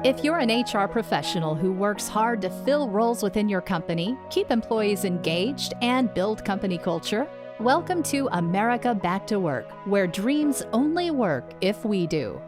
If you're an HR professional who works hard to fill roles within your company, keep employees engaged, and build company culture, welcome to America Back to Work, where dreams only work if we do.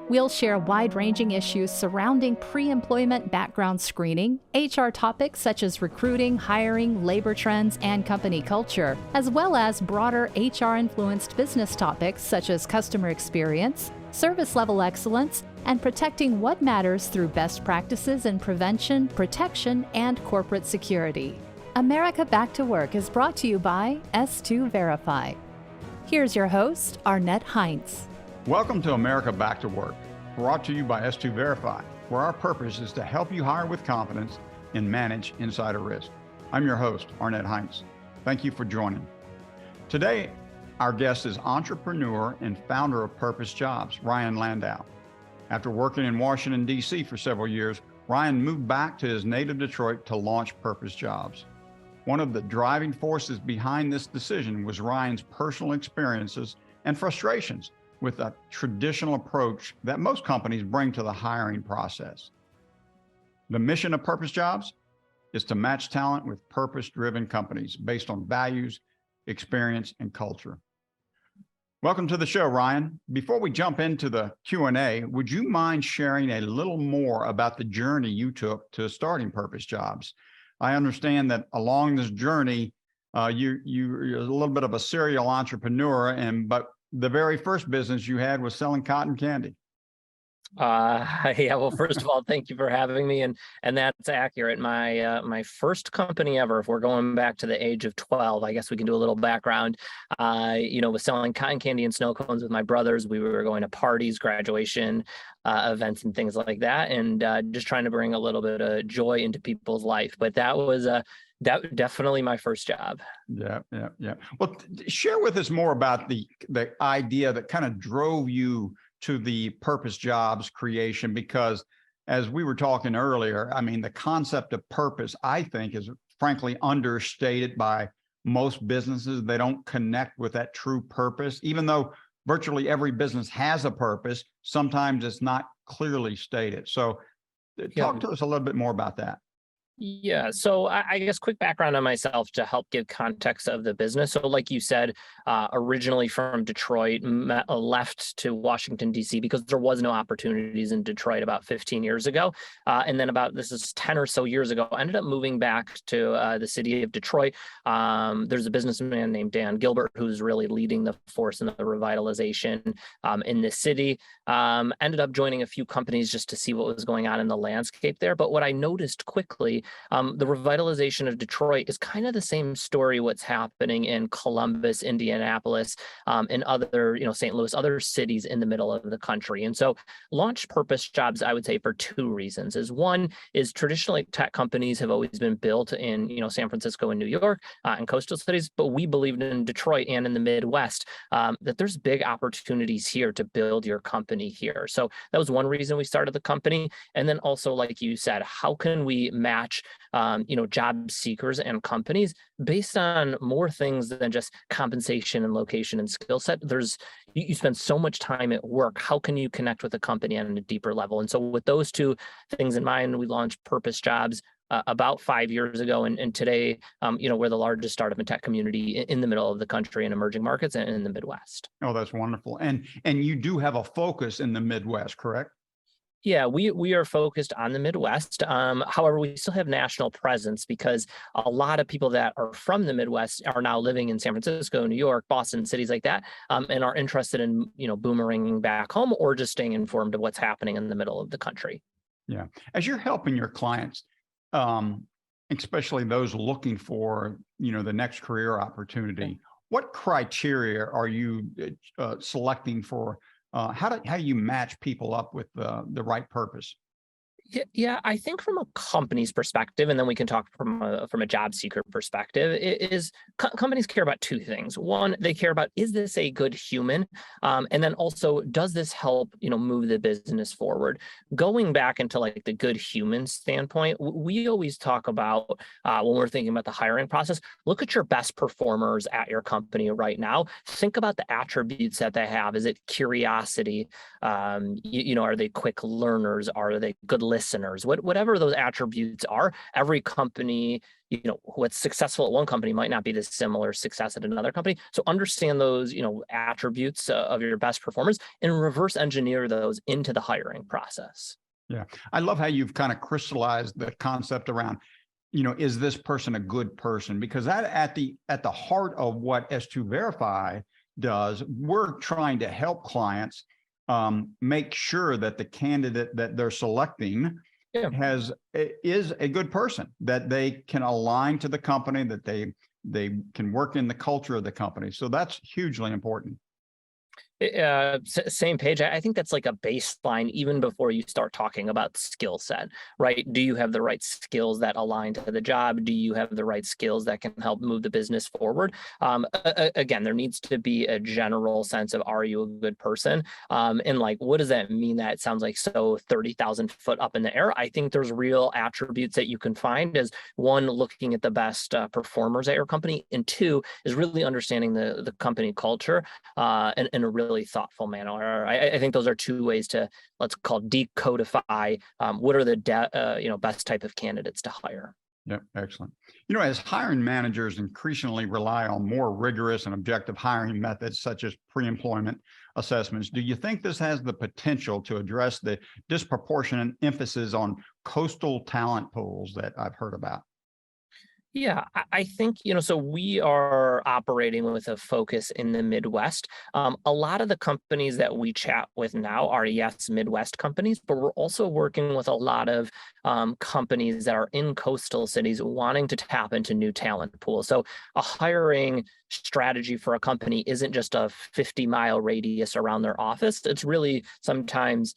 We'll share wide-ranging issues surrounding pre-employment background screening, HR topics such as recruiting, hiring, labor trends, and company culture, as well as broader HR-influenced business topics such as customer experience, service level excellence, and protecting what matters through best practices in prevention, protection, and corporate security. America Back to Work is brought to you by S2 Verify. Here's your host, Arnette Heintze. Welcome to America Back to Work, brought to you by S2 Verify, where our purpose is to help you hire with confidence and manage insider risk. I'm your host, Arnette Heintze. Thank you for joining. Today, our guest is entrepreneur and founder of Purpose Jobs, Ryan Landau. After working in Washington, D.C. for several years, Ryan moved back to his native Detroit to launch Purpose Jobs. One of the driving forces behind this decision was Ryan's personal experiences and frustrations with a traditional approach that most companies bring to the hiring process. The mission of Purpose Jobs is to match talent with purpose-driven companies based on values, experience, and culture. Welcome to the show, Ryan. Before we jump into the Q&A, would you mind sharing a little more about the journey you took to starting Purpose Jobs? I understand that along this journey, you're a little bit of a serial entrepreneur, but the very first business you had was selling cotton candy. Yeah, well, first of all, thank you for having me. And that's accurate. My first company ever, if we're going back to the age of 12, I guess we can do a little background, was selling cotton candy and snow cones with my brothers. We were going to parties, graduation events and things like that. And just trying to bring a little bit of joy into people's life. But that was definitely my first job. Yeah. Well, share with us more about the idea that kind of drove you to the Purpose Jobs creation, because as we were talking earlier, I mean, the concept of purpose, I think, is frankly understated by most businesses. They don't connect with that true purpose, even though virtually every business has a purpose. Sometimes it's not clearly stated. So talk to us a little bit more about that. Yeah. So I guess quick background on myself to help give context of the business. So like you said, originally from Detroit, left to Washington, D.C. because there was no opportunities in Detroit about 15 years ago. And then this is 10 or so years ago, I ended up moving back to the city of Detroit. There's a businessman named Dan Gilbert who's really leading the force in the revitalization in this city. Ended up joining a few companies just to see what was going on in the landscape there. But what I noticed quickly, the revitalization of Detroit is kind of the same story what's happening in Columbus, Indianapolis, and other, St. Louis, other cities in the middle of the country. And so launched Purpose Jobs, I would say, for two reasons. One is traditionally tech companies have always been built in, San Francisco and New York and coastal cities, but we believed in Detroit and in the Midwest that there's big opportunities here to build your company here. So that was one reason we started the company. And then also, like you said, how can we match job seekers and companies based on more things than just compensation and location and skill set? You spend so much time at work. How can you connect with a company on a deeper level? And so with those two things in mind, we launched Purpose Jobs about 5 years ago. And today, we're the largest startup and tech community in the middle of the country in emerging markets and in the Midwest. Oh, that's wonderful. And you do have a focus in the Midwest, correct? Yeah, we are focused on the Midwest. However, we still have national presence because a lot of people that are from the Midwest are now living in San Francisco, New York, Boston, cities like that, and are interested in, boomeranging back home or just staying informed of what's happening in the middle of the country. Yeah. As you're helping your clients, especially those looking for, the next career opportunity, what criteria are you selecting for? How do you match people up with the right purpose? Yeah, I think from a company's perspective, and then we can talk from a job seeker perspective, companies care about two things. One, they care about, is this a good human? And then also, does this help, move the business forward? Going back into like the good human standpoint, we always talk about when we're thinking about the hiring process, look at your best performers at your company right now. Think about the attributes that they have. Is it curiosity? Are they quick learners? Are they good listeners? Whatever those attributes are, every company, what's successful at one company might not be the similar success at another company. So understand those, attributes of your best performers and reverse engineer those into the hiring process. Yeah. I love how you've kind of crystallized the concept around, is this person a good person? Because that at the heart of what S2 Verify does, we're trying to help clients make sure that the candidate that they're selecting is a good person, that they can align to the company, that they can work in the culture of the company. So that's hugely important. Same page. I think that's like a baseline even before you start talking about skill set, right? Do you have the right skills that align to the job? Do you have the right skills that can help move the business forward? Again, there needs to be a general sense of, are you a good person? And like, what does that mean? That sounds like so 30,000 foot up in the air. I think there's real attributes that you can find as one, looking at the best performers at your company, and two is really understanding the company culture in a really thoughtful manner. I think those are two ways to, let's call, decodify what are the best type of candidates to hire. Yeah, excellent. As hiring managers increasingly rely on more rigorous and objective hiring methods such as pre-employment assessments, do you think this has the potential to address the disproportionate emphasis on coastal talent pools that I've heard about? Yeah, I think, so we are operating with a focus in the Midwest. A lot of the companies that we chat with now are, yes, Midwest companies, but we're also working with a lot of companies that are in coastal cities wanting to tap into new talent pools. So a hiring strategy for a company isn't just a 50-mile radius around their office. It's really sometimes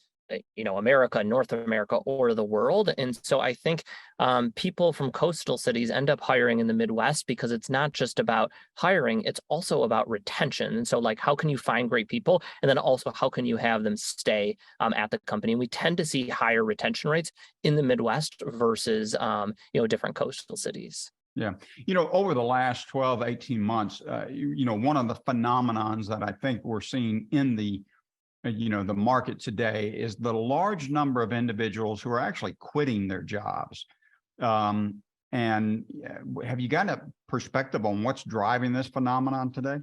America, North America, or the world. And so I think people from coastal cities end up hiring in the Midwest because it's not just about hiring, it's also about retention. And so like, how can you find great people? And then also, how can you have them stay at the company? And we tend to see higher retention rates in the Midwest versus, different coastal cities. Yeah. Over the last 12, 18 months, one of the phenomenons that I think we're seeing in the market today is the large number of individuals who are actually quitting their jobs. And have you got a perspective on what's driving this phenomenon today?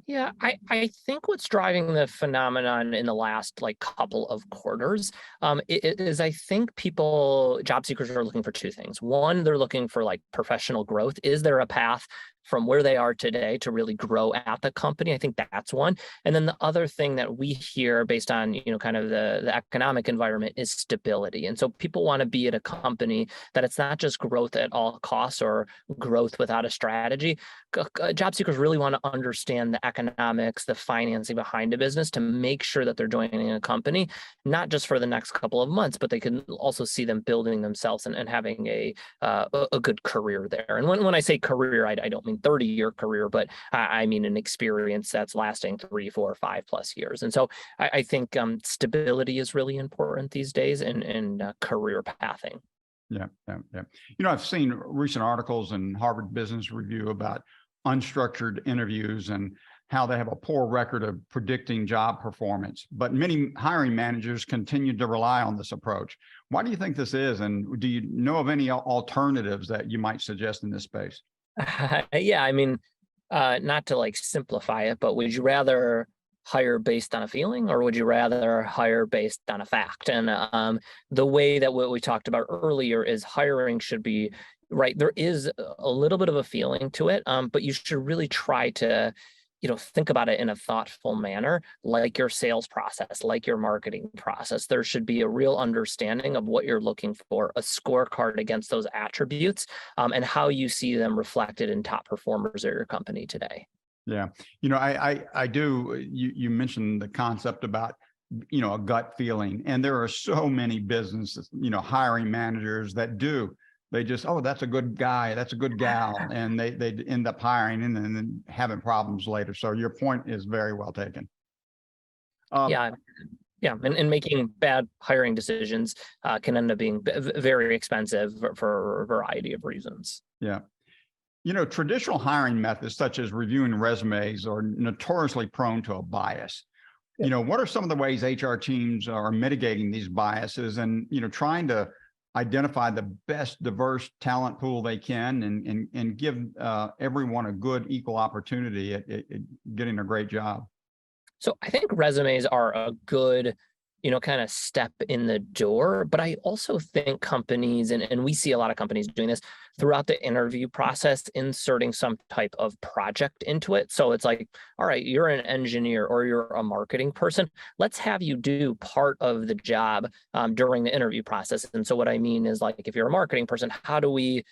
Yeah, I think what's driving the phenomenon in the last couple of quarters is I think job seekers are looking for two things. One, they're looking for professional growth. Is there a path from where they are today to really grow at the company? I think that's one. And then the other thing that we hear based on, kind of the economic environment is stability. And so people want to be at a company that it's not just growth at all costs or growth without a strategy. Job seekers really want to understand the economics, the financing behind a business to make sure that they're joining a company, not just for the next couple of months, but they can also see them building themselves and having a good career there. And when I say career, I don't mean 30-year career, but I mean an experience that's lasting 3, 4, 5+ years. And so I think stability is really important these days and career pathing. Yeah. I've seen recent articles in Harvard Business Review about unstructured interviews and how they have a poor record of predicting job performance. But many hiring managers continue to rely on this approach. Why do you think this is? And do you know of any alternatives that you might suggest in this space? Yeah, I mean, not to simplify it, but would you rather hire based on a feeling or would you rather hire based on a fact? And the way that what we talked about earlier is hiring should be, right, there is a little bit of a feeling to it, but you should really try to think about it in a thoughtful manner, like your sales process, like your marketing process. There should be a real understanding of what you're looking for, a scorecard against those attributes, and how you see them reflected in top performers at your company today. Yeah. I do. You mentioned the concept about a gut feeling. And there are so many businesses, hiring managers that do. They just, oh, that's a good guy, that's a good gal, and they end up hiring and then having problems later. So your point is very well taken. Yeah. Yeah, and making bad hiring decisions can end up being very expensive for a variety of reasons. Yeah. Traditional hiring methods such as reviewing resumes are notoriously prone to a bias. What are some of the ways HR teams are mitigating these biases and, trying to identify the best diverse talent pool they can and give everyone a good equal opportunity at getting a great job? So I think resumes are a good, kind of step in the door. But I also think companies, and we see a lot of companies doing this throughout the interview process, inserting some type of project into it. So it's like, all right, you're an engineer or you're a marketing person. Let's have you do part of the job during the interview process. And so what I mean is, like, if you're a marketing person, how do we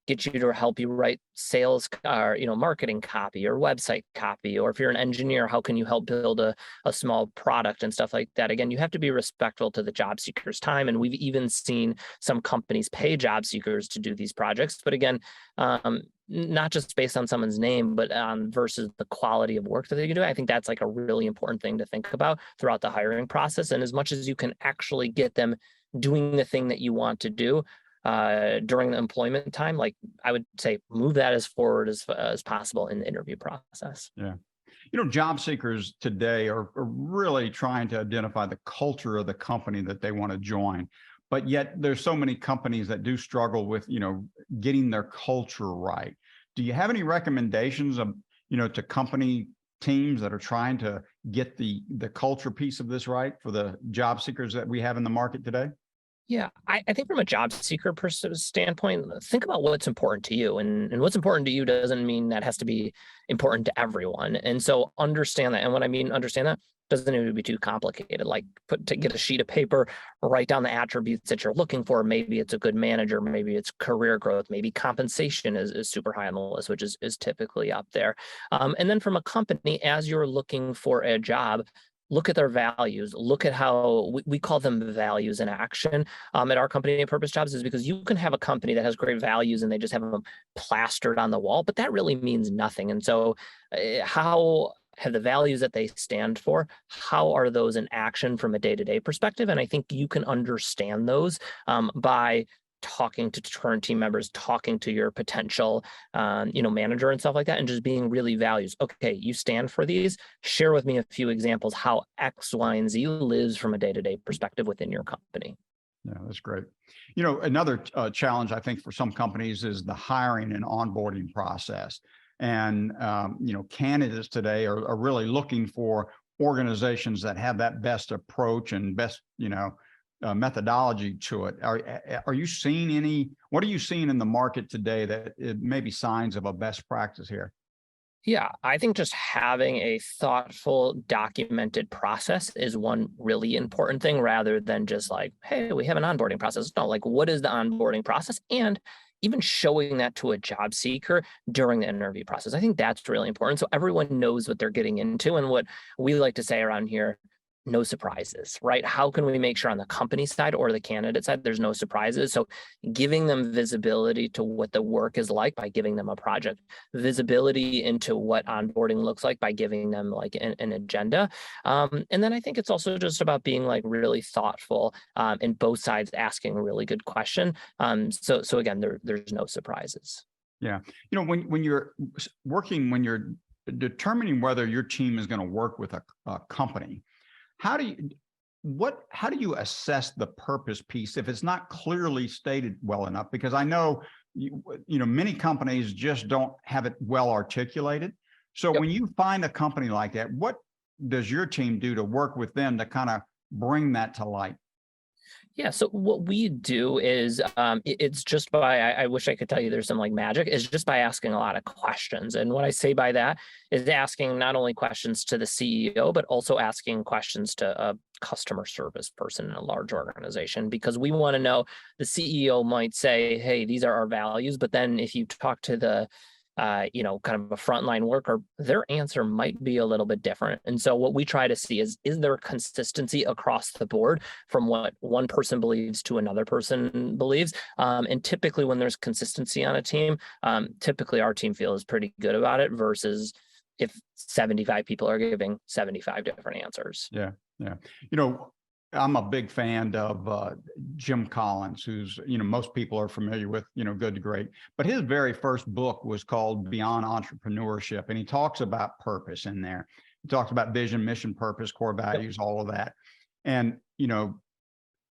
get you to help you write sales or marketing copy or website copy? Or if you're an engineer, how can you help build a small product and stuff like that? Again, you have to be respectful to the job seeker's time, and we've even seen some companies pay job seekers to do these projects. But again, not just based on someone's name, but versus the quality of work that they can do. I think that's like a really important thing to think about throughout the hiring process. And as much as you can actually get them doing the thing that you want to do during the employment time, like, I would say move that as forward as possible in the interview process. Yeah. Job seekers today are really trying to identify the culture of the company that they want to join. But yet there's so many companies that do struggle with, getting their culture right. Do you have any recommendations of, to company teams that are trying to get the culture piece of this right for the job seekers that we have in the market today? Yeah, I think from a job seeker standpoint, think about what's important to you. And what's important to you doesn't mean that has to be important to everyone. And so understand that. And when I mean understand that, doesn't need to be too complicated. Like, get a sheet of paper, write down the attributes that you're looking for. Maybe it's a good manager, maybe it's career growth, maybe compensation is super high on the list, which is typically up there. And then from a company, as you're looking for a job, look at their values, look at how we call them values in action at our company at Purpose Jobs, is because you can have a company that has great values and they just have them plastered on the wall, but that really means nothing. And so how have the values that they stand for, how are those in action from a day-to-day perspective? And I think you can understand those by talking to current team members, talking to your potential, manager and stuff like that, and just being really values. Okay, you stand for these. Share with me a few examples how X, Y, and Z lives from a day-to-day perspective within your company. Yeah, that's great. Another challenge I think for some companies is the hiring and onboarding process. And candidates today are really looking for organizations that have that best approach and best methodology to it. Are you seeing what are you seeing in the market today that it may be signs of a best practice here? Yeah, I think just having a thoughtful, documented process is one really important thing, rather than just like, hey, we have an onboarding process. No, like, what is the onboarding process? And even showing that to a job seeker during the interview process. I think that's really important. So everyone knows what they're getting into. And what we like to say around here, no surprises, right? How can we make sure on the company side or the candidate side, there's no surprises? So giving them visibility to what the work is like by giving them a project, visibility into what onboarding looks like by giving them like an agenda. And then I think it's also just about being like really thoughtful and both sides asking a really good question. So again, there's no surprises. Yeah. When you're working, when you're determining whether your team is going to work with a company, how do you assess the purpose piece if it's not clearly stated well enough? Because I know many companies just don't have it well articulated. So Yep. when you find a company like that, what does your team do to work with them to kind of bring that to light? Yeah, so what we do is it's just by, I wish I could tell you there's some like magic, is just by asking a lot of questions. And what I say by that is asking not only questions to the CEO, but also asking questions to a customer service person in a large organization, because we want to know, the CEO might say, hey, these are our values. But then if you talk to the kind of a frontline worker, their answer might be a little bit different. And so what we try to see is there consistency across the board from what one person believes to another person believes? And typically when there's consistency on a team, typically our team feels pretty good about it versus if 75 people are giving 75 different answers. Yeah. Yeah. You know, I'm a big fan of Jim Collins, who's, most people are familiar with, Good to Great. But his very first book was called Beyond Entrepreneurship. And he talks about purpose in there. He talks about vision, mission, purpose, core values, all of that. And,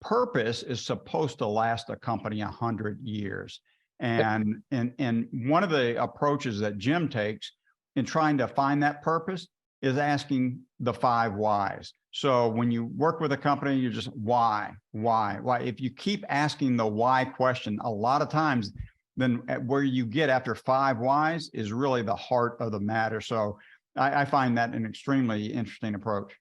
purpose is supposed to last a company 100 years. And one of the approaches that Jim takes in trying to find that purpose is asking the 5 whys. So when you work with a company, you're just why? If you keep asking the why question, a lot of times, then where you get after 5 whys is really the heart of the matter. So I find that an extremely interesting approach.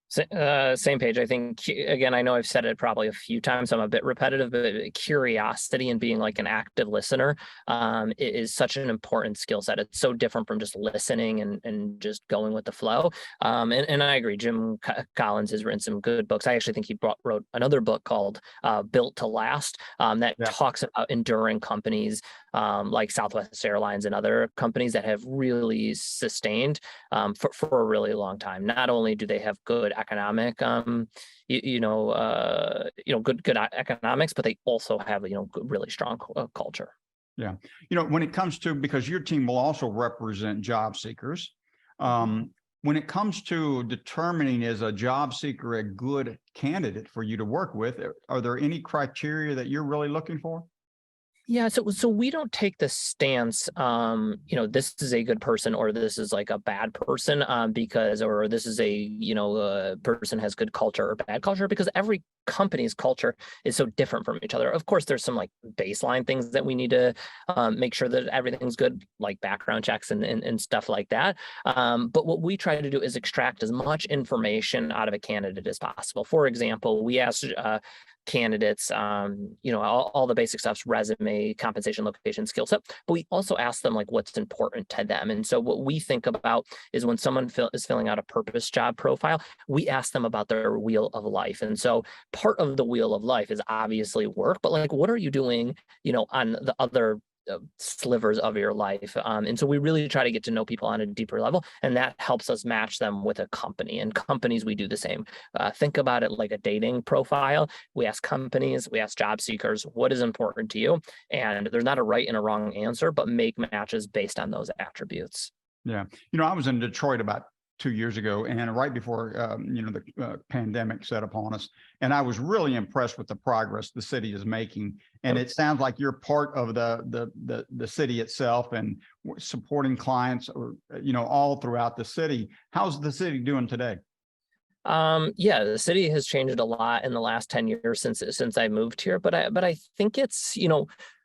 Same page. I think, again, I know I've said it probably a few times, so I'm a bit repetitive, but curiosity and being like an active listener is such an important skill set. It's so different from just listening and just going with the flow. And I agree. Jim Collins has written some good books. I actually think he wrote another book called Built to Last that talks about enduring companies like Southwest Airlines and other companies that have really sustained for a really long time. Not only do they have good economic, good economics, but they also have, really strong culture. Yeah. When it comes to, because your team will also represent job seekers, when it comes to determining is a job seeker a good candidate for you to work with, are there any criteria that you're really looking for? Yeah, so we don't take the stance, this is a good person or this is like a bad person, or this is a person has good culture or bad culture, because every company's culture is so different from each other. Of course, there's some like baseline things that we need to make sure that everything's good, like background checks and stuff like that. But what we try to do is extract as much information out of a candidate as possible. For example, we asked candidates, all the basic stuff's resume, compensation, location, skill set, but we also ask them like what's important to them. And so what we think about is when someone is filling out a purpose job profile, we ask them about their wheel of life. And so part of the wheel of life is obviously work, but like, what are you doing, on the other slivers of your life? And so we really try to get to know people on a deeper level, and that helps us match them with a company. And companies, we do the same. Think about it like a dating profile. We ask companies, we ask job seekers, what is important to you? And there's not a right and a wrong answer, but make matches based on those attributes. Yeah. I was in Detroit about 2 years ago, and right before the pandemic set upon us, and I was really impressed with the progress the city is making. And it sounds like you're part of the city itself and supporting clients, or all throughout the city. How's the city doing today? The city has changed a lot in the last 10 years since I moved here, but I think it's,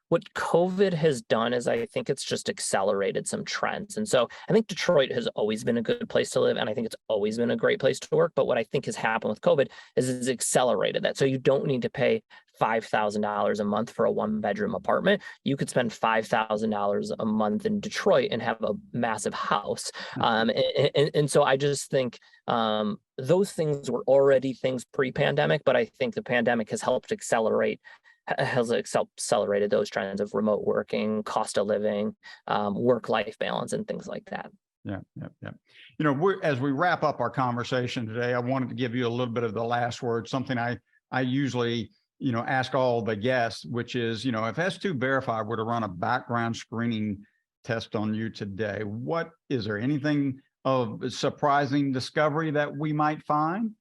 what COVID has done is I think it's just accelerated some trends. And so I think Detroit has always been a good place to live, and I think it's always been a great place to work. But what I think has happened with COVID is it's accelerated that. So you don't need to pay $5,000 a month for a 1-bedroom apartment. You could spend $5,000 a month in Detroit and have a massive house. And so I just think those things were already things pre-pandemic, but I think the pandemic has accelerated those trends of remote working, cost of living, work-life balance, and things like that. Yeah. As we wrap up our conversation today, I wanted to give you a little bit of the last word, something I usually, ask all the guests, which is, if S2 Verify were to run a background screening test on you today, is there anything of surprising discovery that we might find?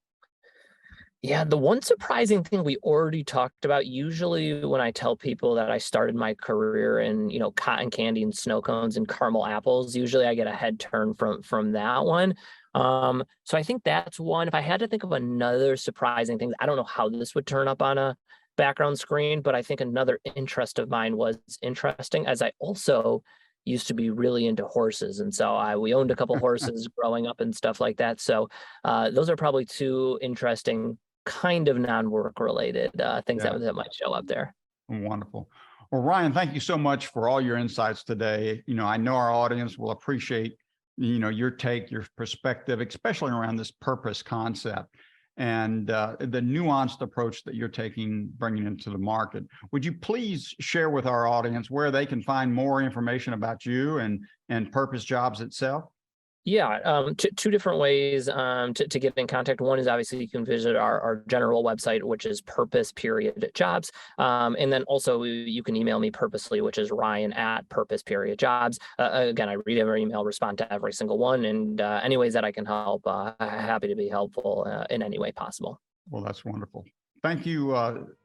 Yeah, the one surprising thing we already talked about, usually when I tell people that I started my career in, cotton candy and snow cones and caramel apples, usually I get a head turn from that one. So I think that's one. If I had to think of another surprising thing, I don't know how this would turn up on a background screen, but I think another interest of mine was interesting, as I also used to be really into horses. And so we owned a couple horses growing up and stuff like that. So those are probably two interesting kind of non-work related things that might show up there. Wonderful. Well, Ryan, thank you so much for all your insights today. I know our audience will appreciate, your take, your perspective, especially around this purpose concept and the nuanced approach that you're taking, bringing into the market. Would you please share with our audience where they can find more information about you and Purpose Jobs itself? Yeah, two different ways to get in contact. One is obviously you can visit our general website, which is purpose.jobs. And then also you can email me purposely, which is ryan@purpose.jobs. Again, I read every email, respond to every single one, and any ways that I can help, happy to be helpful in any way possible. Well, that's wonderful. Thank you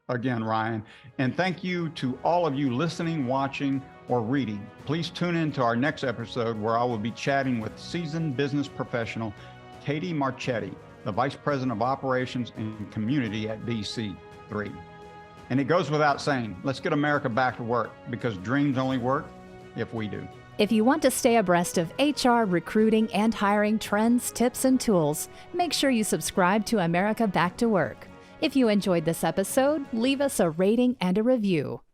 again, Ryan. And thank you to all of you listening, watching, or reading. Please tune in to our next episode where I will be chatting with seasoned business professional Katie Marchetti, the Vice President of Operations and Community at DC3. And it goes without saying, let's get America back to work, because dreams only work if we do. If you want to stay abreast of HR, recruiting, and hiring trends, tips, and tools, make sure you subscribe to America Back to Work. If you enjoyed this episode, leave us a rating and a review.